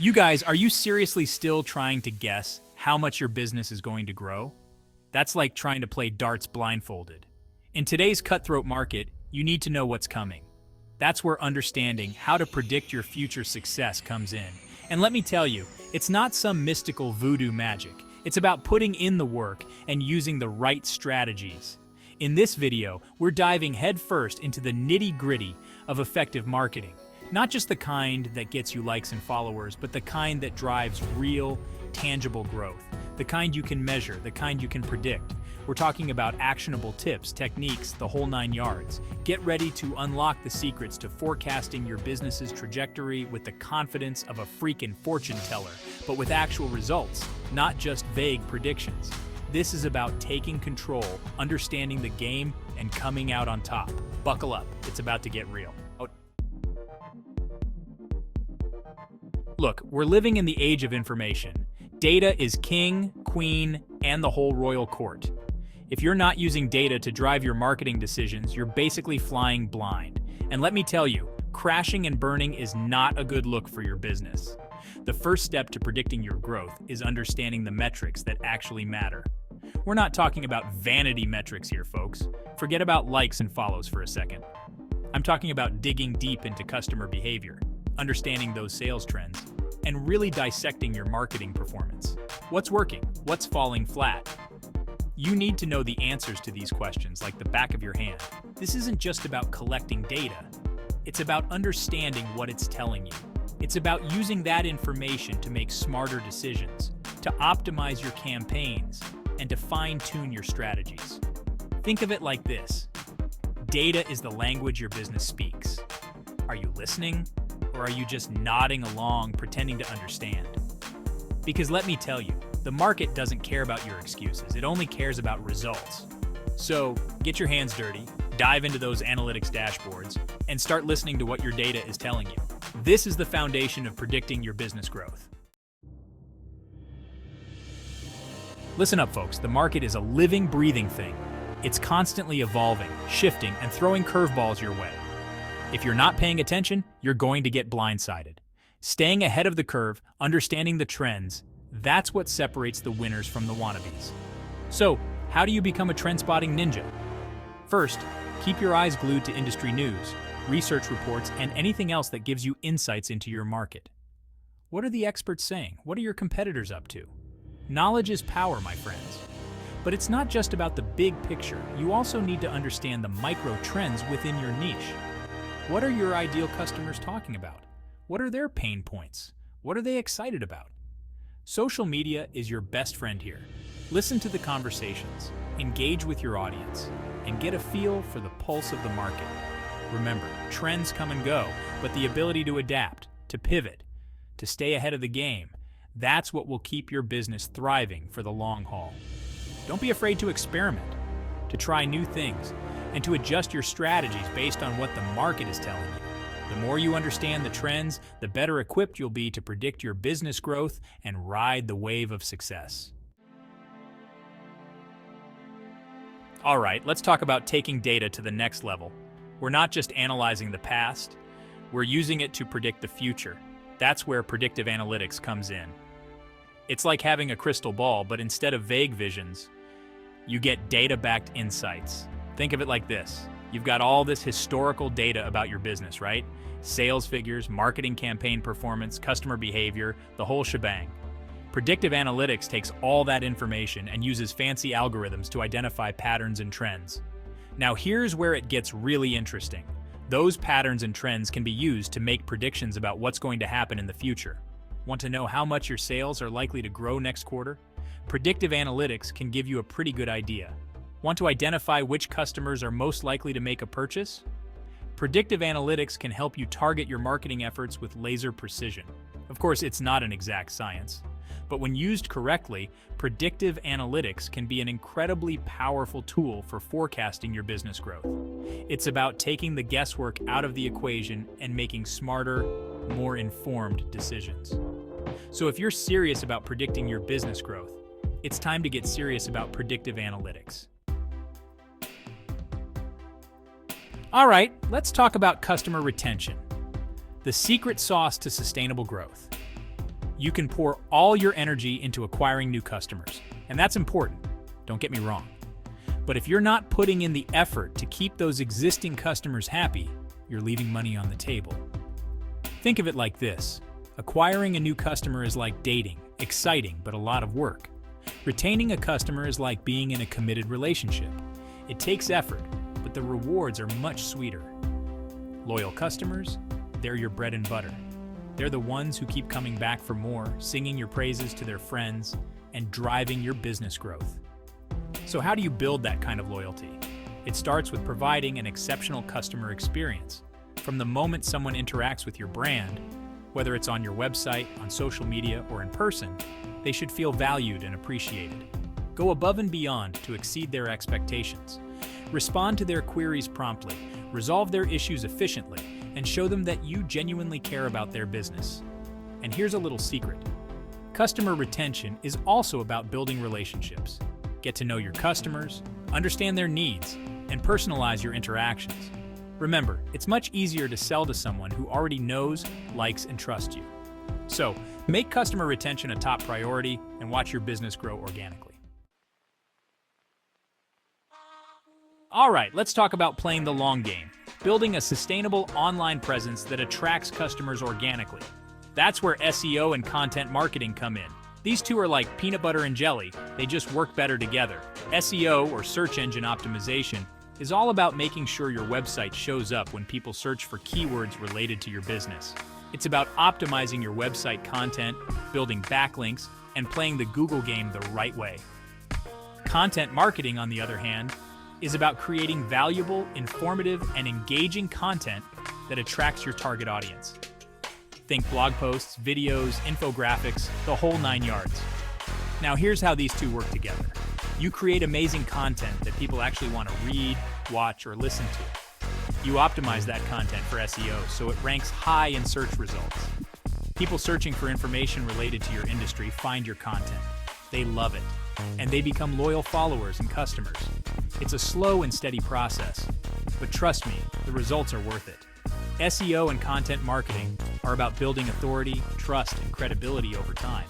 You guys, are you seriously still trying to guess how much your business is going to grow? That's like trying to play darts blindfolded. In today's cutthroat market, you need to know what's coming. That's where understanding how to predict your future success comes in. And let me tell you, it's not some mystical voodoo magic. It's about putting in the work and using the right strategies. In this video, we're diving headfirst into the nitty-gritty of effective marketing. Not just the kind that gets you likes and followers, but the kind that drives real, tangible growth. The kind you can measure, the kind you can predict. We're talking about actionable tips, techniques, the whole 9 yards. Get ready to unlock the secrets to forecasting your business's trajectory with the confidence of a freaking fortune teller, but with actual results, not just vague predictions. This is about taking control, understanding the game, and coming out on top. Buckle up, it's about to get real. Look, we're living in the age of information. Data is king, queen, and the whole royal court. If you're not using data to drive your marketing decisions, you're basically flying blind. And let me tell you, crashing and burning is not a good look for your business. The first step to predicting your growth is understanding the metrics that actually matter. We're not talking about vanity metrics here, folks. Forget about likes and follows for a second. I'm talking about digging deep into customer behavior, understanding those sales trends, and really dissecting your marketing performance. What's working? What's falling flat? You need to know the answers to these questions like the back of your hand. This isn't just about collecting data. It's about understanding what it's telling you. It's about using that information to make smarter decisions, to optimize your campaigns, and to fine-tune your strategies. Think of it like this. Data is the language your business speaks. Are you listening? Or are you just nodding along, pretending to understand? Because let me tell you, the market doesn't care about your excuses. It only cares about results. So get your hands dirty, dive into those analytics dashboards, and start listening to what your data is telling you. This is the foundation of predicting your business growth. Listen up, folks. The market is a living, breathing thing. It's constantly evolving, shifting, and throwing curveballs your way. If you're not paying attention, you're going to get blindsided. Staying ahead of the curve, understanding the trends, that's what separates the winners from the wannabes. So, how do you become a trend-spotting ninja? First, keep your eyes glued to industry news, research reports, and anything else that gives you insights into your market. What are the experts saying? What are your competitors up to? Knowledge is power, my friends. But it's not just about the big picture. You also need to understand the micro trends within your niche. What are your ideal customers talking about? What are their pain points? What are they excited about? Social media is your best friend here. Listen to the conversations, engage with your audience, and get a feel for the pulse of the market. Remember, trends come and go, but the ability to adapt, to pivot, to stay ahead of the game, that's what will keep your business thriving for the long haul. Don't be afraid to experiment, to try new things, and to adjust your strategies based on what the market is telling you. The more you understand the trends, the better equipped you'll be to predict your business growth and ride the wave of success. All right, let's talk about taking data to the next level. We're not just analyzing the past, we're using it to predict the future. That's where predictive analytics comes in. It's like having a crystal ball, but instead of vague visions, you get data-backed insights. Think of it like this. You've got all this historical data about your business, right? Sales figures, marketing campaign performance, customer behavior, the whole shebang. Predictive analytics takes all that information and uses fancy algorithms to identify patterns and trends. Now here's where it gets really interesting. Those patterns and trends can be used to make predictions about what's going to happen in the future. Want to know how much your sales are likely to grow next quarter? Predictive analytics can give you a pretty good idea. Want to identify which customers are most likely to make a purchase? Predictive analytics can help you target your marketing efforts with laser precision. Of course, it's not an exact science, but when used correctly, predictive analytics can be an incredibly powerful tool for forecasting your business growth. It's about taking the guesswork out of the equation and making smarter, more informed decisions. So if you're serious about predicting your business growth, it's time to get serious about predictive analytics. All right, let's talk about customer retention, the secret sauce to sustainable growth. You can pour all your energy into acquiring new customers, and that's important, don't get me wrong. But if you're not putting in the effort to keep those existing customers happy, you're leaving money on the table. Think of it like this. Acquiring a new customer is like dating, exciting but a lot of work. Retaining a customer is like being in a committed relationship. It takes effort, but the rewards are much sweeter. Loyal customers, they're your bread and butter. They're the ones who keep coming back for more, singing your praises to their friends, and driving your business growth. So how do you build that kind of loyalty? It starts with providing an exceptional customer experience. From the moment someone interacts with your brand, whether it's on your website, on social media, or in person, they should feel valued and appreciated. Go above and beyond to exceed their expectations. Respond to their queries promptly, resolve their issues efficiently, and show them that you genuinely care about their business. And here's a little secret. Customer retention is also about building relationships. Get to know your customers, understand their needs, and personalize your interactions. Remember, it's much easier to sell to someone who already knows, likes, and trusts you. So, make customer retention a top priority and watch your business grow organically. All right, let's talk about playing the long game, building a sustainable online presence that attracts customers organically. That's where SEO and content marketing come in. These two are like peanut butter and jelly, they just work better together. SEO, or search engine optimization, is all about making sure your website shows up when people search for keywords related to your business. It's about optimizing your website content, building backlinks, and playing the Google game the right way. Content marketing, on the other hand, is about creating valuable, informative, and engaging content that attracts your target audience. Think blog posts, videos, infographics, the whole 9 yards. Now here's how these two work together. You create amazing content that people actually want to read, watch, or listen to. You optimize that content for SEO so it ranks high in search results. People searching for information related to your industry find your content. They love it, and they become loyal followers and customers. It's a slow and steady process, but trust me, the results are worth it. SEO and content marketing are about building authority, trust, and credibility over time.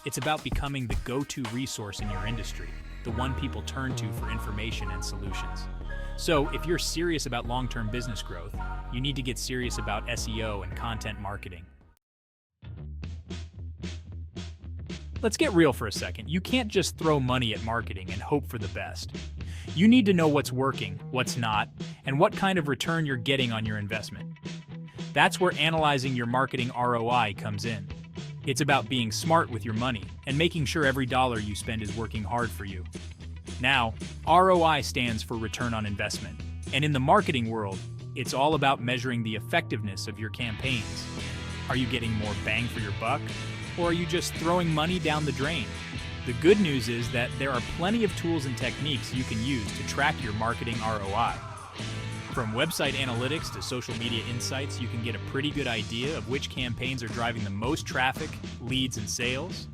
It's about becoming the go-to resource in your industry, the one people turn to for information and solutions. So, if you're serious about long-term business growth, you need to get serious about SEO and content marketing. Let's get real for a second. You can't just throw money at marketing and hope for the best. You need to know what's working, what's not, and what kind of return you're getting on your investment. That's where analyzing your marketing ROI comes in. It's about being smart with your money and making sure every dollar you spend is working hard for you. Now, ROI stands for return on investment. And in the marketing world, it's all about measuring the effectiveness of your campaigns. Are you getting more bang for your buck? Or are you just throwing money down the drain? The good news is that there are plenty of tools and techniques you can use to track your marketing ROI. From website analytics to social media insights, you can get a pretty good idea of which campaigns are driving the most traffic, leads, and sales.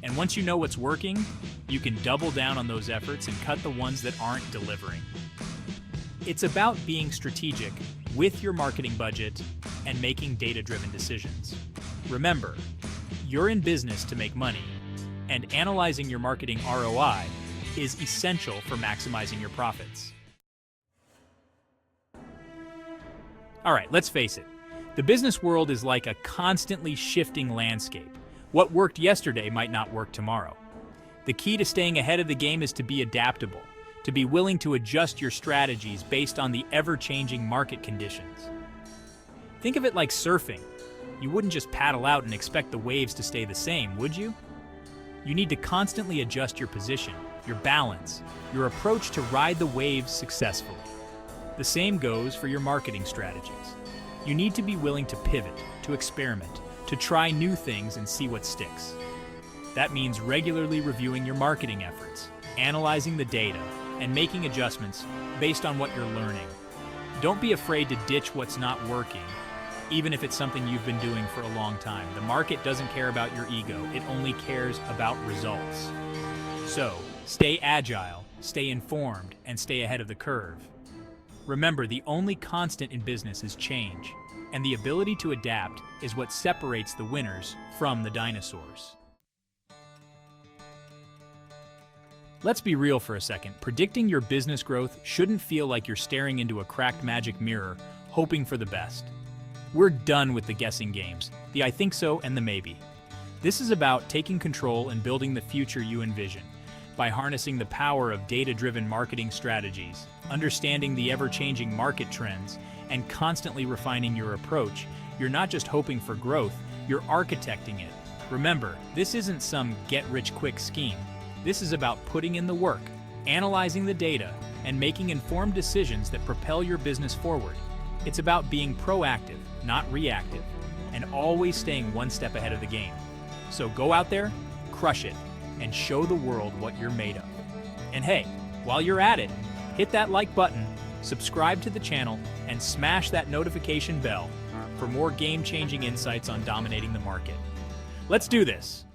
And once you know what's working, you can double down on those efforts and cut the ones that aren't delivering. It's about being strategic with your marketing budget and making data-driven decisions. Remember, you're in business to make money, and analyzing your marketing ROI is essential for maximizing your profits. All right, let's face it. The business world is like a constantly shifting landscape. What worked yesterday might not work tomorrow. The key to staying ahead of the game is to be adaptable, to be willing to adjust your strategies based on the ever-changing market conditions. Think of it like surfing. You wouldn't just paddle out and expect the waves to stay the same, would you? You need to constantly adjust your position, your balance, your approach to ride the waves successfully. The same goes for your marketing strategies. You need to be willing to pivot, to experiment, to try new things and see what sticks. That means regularly reviewing your marketing efforts, analyzing the data, and making adjustments based on what you're learning. Don't be afraid to ditch what's not working, even if it's something you've been doing for a long time. The market doesn't care about your ego, it only cares about results. So, stay agile, stay informed, and stay ahead of the curve. Remember, the only constant in business is change, And the ability to adapt is what separates the winners from the dinosaurs. Let's be real for a second. Predicting your business growth shouldn't feel like you're staring into a cracked magic mirror, hoping for the best. We're done with the guessing games, the I think so and the maybe. This is about taking control and building the future you envision. By harnessing the power of data-driven marketing strategies, understanding the ever-changing market trends, and constantly refining your approach, you're not just hoping for growth, you're architecting it. Remember, this isn't some get-rich-quick scheme. This is about putting in the work, analyzing the data, and making informed decisions that propel your business forward. It's about being proactive, not reactive, and always staying one step ahead of the game. So go out there, crush it, and show the world what you're made of. And hey, while you're at it, hit that like button, subscribe to the channel, and smash that notification bell for more game-changing insights on dominating the market. Let's do this!